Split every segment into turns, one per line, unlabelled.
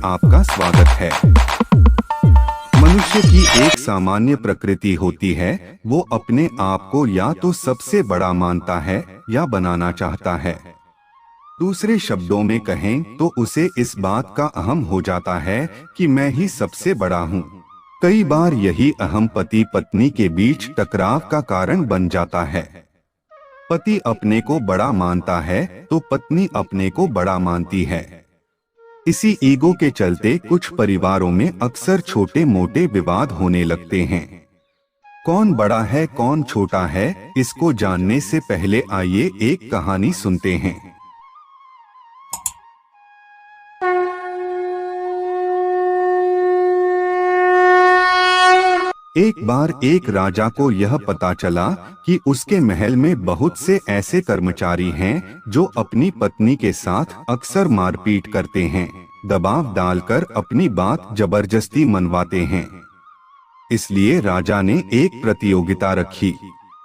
आपका स्वागत है। मनुष्य की एक सामान्य प्रकृति होती है, वो अपने आप को या तो सबसे बड़ा मानता है या बनाना चाहता है। दूसरे शब्दों में कहें तो उसे इस बात का अहम हो जाता है कि मैं ही सबसे बड़ा हूँ। कई बार यही अहम पति पत्नी के बीच टकराव का कारण बन जाता है। पति अपने को बड़ा मानता है तो पत्नी अपने को बड़ा मानती है। इसी ईगो के चलते कुछ परिवारों में अक्सर छोटे मोटे विवाद होने लगते हैं। कौन बड़ा है कौन छोटा है, इसको जानने से पहले आइए एक कहानी सुनते हैं। एक बार एक राजा को यह पता चला कि उसके महल में बहुत से ऐसे कर्मचारी हैं जो अपनी पत्नी के साथ अक्सर मारपीट करते हैं, दबाव डालकर अपनी बात जबरदस्ती मनवाते हैं। इसलिए राजा ने एक प्रतियोगिता रखी।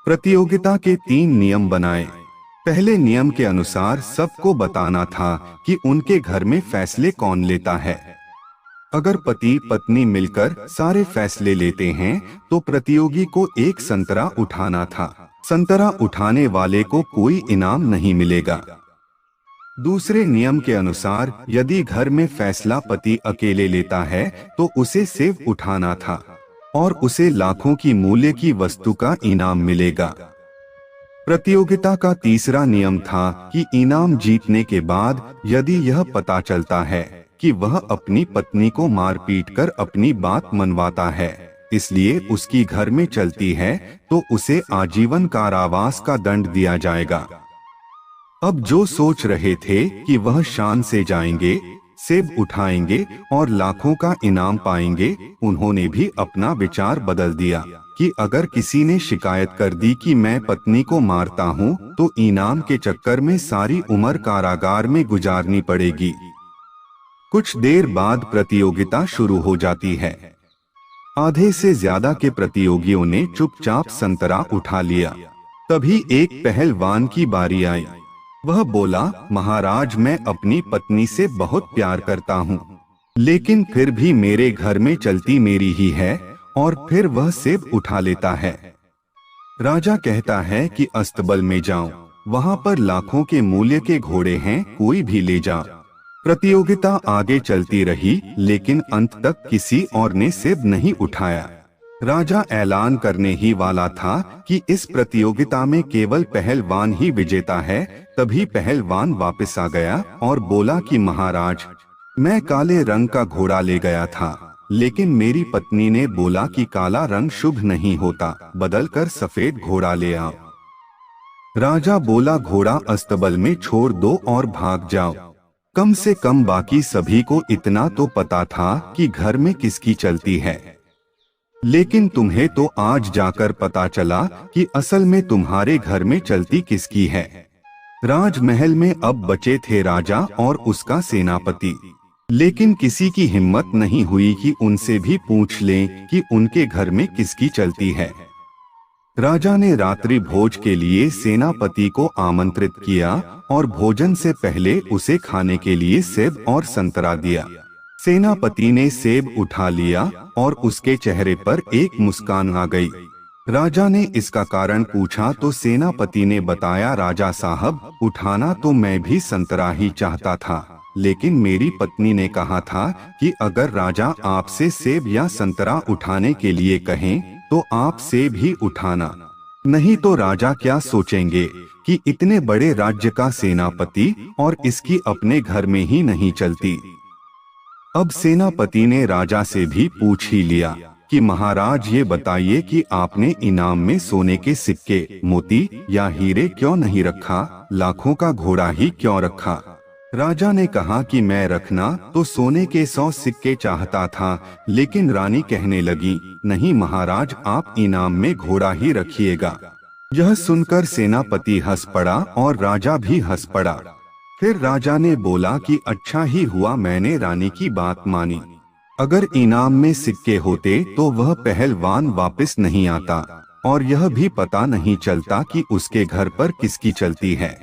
प्रतियोगिता के 3 नियम बनाए। पहले नियम के अनुसार सबको बताना था कि उनके घर में फैसले कौन लेता है। अगर पति पत्नी मिलकर सारे फैसले लेते हैं तो प्रतियोगी को एक संतरा उठाना था। संतरा उठाने वाले को कोई इनाम नहीं मिलेगा। दूसरे नियम के अनुसार यदि घर में फैसला पति अकेले लेता है तो उसे सेब उठाना था और उसे लाखों की मूल्य की वस्तु का इनाम मिलेगा। प्रतियोगिता का तीसरा नियम था कि इनाम जीतने के बाद यदि यह पता चलता है कि वह अपनी पत्नी को मारपीट कर अपनी बात मनवाता है, इसलिए उसकी घर में चलती है, तो उसे आजीवन कारावास का दंड दिया जाएगा। अब जो सोच रहे थे कि वह शान से जाएंगे, सेब उठाएंगे और लाखों का इनाम पाएंगे, उन्होंने भी अपना विचार बदल दिया कि अगर किसी ने शिकायत कर दी कि मैं पत्नी को मारता हूँ तो इनाम के चक्कर में सारी उम्र कारागार में गुजारनी पड़ेगी। कुछ देर बाद प्रतियोगिता शुरू हो जाती है। आधे से ज्यादा के प्रतियोगियों ने चुपचाप संतरा उठा लिया। तभी एक पहलवान की बारी आई। वह बोला, महाराज, मैं अपनी पत्नी से बहुत प्यार करता हूँ, लेकिन फिर भी मेरे घर में चलती मेरी ही है और फिर वह सेब उठा लेता है। राजा कहता है कि अस्तबल में जाओ, वहाँ पर लाखों के मूल्य के घोड़े हैं, कोई भी ले जाओ। प्रतियोगिता आगे चलती रही, लेकिन अंत तक किसी और ने सेब नहीं उठाया। राजा ऐलान करने ही वाला था कि इस प्रतियोगिता में केवल पहलवान ही विजेता है। तभी पहलवान वापस आ गया और बोला कि महाराज, मैं काले रंग का घोड़ा ले गया था, लेकिन मेरी पत्नी ने बोला कि काला रंग शुभ नहीं होता, बदलकर सफेद घोड़ा ले आओ। राजा बोला, घोड़ा अस्तबल में छोड़ दो और भाग जाओ। कम से कम बाकी सभी को इतना तो पता था कि घर में किसकी चलती है, लेकिन तुम्हें तो आज जाकर पता चला कि असल में तुम्हारे घर में चलती किसकी है। राजमहल में अब बचे थे राजा और उसका सेनापति, लेकिन किसी की हिम्मत नहीं हुई कि उनसे भी पूछ लें कि उनके घर में किसकी चलती है। राजा ने रात्रि भोज के लिए सेनापति को आमंत्रित किया और भोजन से पहले उसे खाने के लिए सेब और संतरा दिया। सेनापति ने सेब उठा लिया और उसके चेहरे पर एक मुस्कान आ गई। राजा ने इसका कारण पूछा तो सेनापति ने बताया, राजा साहब, उठाना तो मैं भी संतरा ही चाहता था, लेकिन मेरी पत्नी ने कहा था कि अगर राजा आपसे सेब या संतरा उठाने के लिए कहें तो आप सेब ही उठाना, नहीं तो राजा क्या सोचेंगे कि इतने बड़े राज्य का सेनापति और इसकी अपने घर में ही नहीं चलती। अब सेनापति ने राजा से भी पूछ ही लिया कि महाराज, ये बताइए कि आपने इनाम में सोने के सिक्के, मोती या हीरे क्यों नहीं रखा, लाखों का घोड़ा ही क्यों रखा। राजा ने कहा कि मैं रखना तो सोने के 100 सिक्के चाहता था, लेकिन रानी कहने लगी, नहीं महाराज, आप इनाम में घोड़ा ही रखिएगा। यह सुनकर सेनापति हंस पड़ा और राजा भी हंस पड़ा। फिर राजा ने बोला कि अच्छा ही हुआ मैंने रानी की बात मानी। अगर इनाम में सिक्के होते तो वह पहलवान वापस नहीं आता और यह भी पता नहीं चलता कि उसके घर पर किसकी चलती है।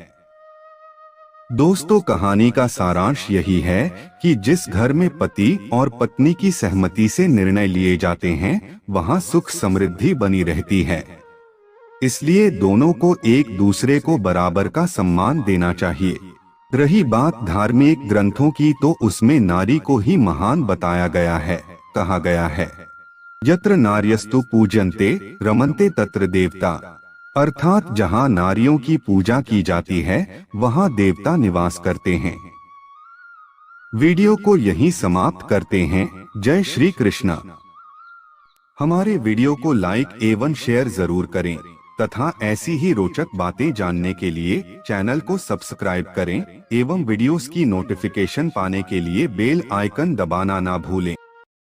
दोस्तों, कहानी का सारांश यही है कि जिस घर में पति और पत्नी की सहमति से निर्णय लिए जाते हैं, वहां सुख समृद्धि बनी रहती है। इसलिए दोनों को एक दूसरे को बराबर का सम्मान देना चाहिए। रही बात धार्मिक ग्रंथों की, तो उसमें नारी को ही महान बताया गया है। कहा गया है, यत्र नार्यस्तु पूजन्ते रमन्ते तत्र देवता, अर्थात जहाँ नारियों की पूजा की जाती है वहाँ देवता निवास करते हैं। वीडियो को यहीं समाप्त करते हैं। जय श्री कृष्ण। हमारे वीडियो को लाइक एवं शेयर जरूर करें तथा ऐसी ही रोचक बातें जानने के लिए चैनल को सब्सक्राइब करें एवं वीडियोस की नोटिफिकेशन पाने के लिए बेल आइकन दबाना ना भूलें।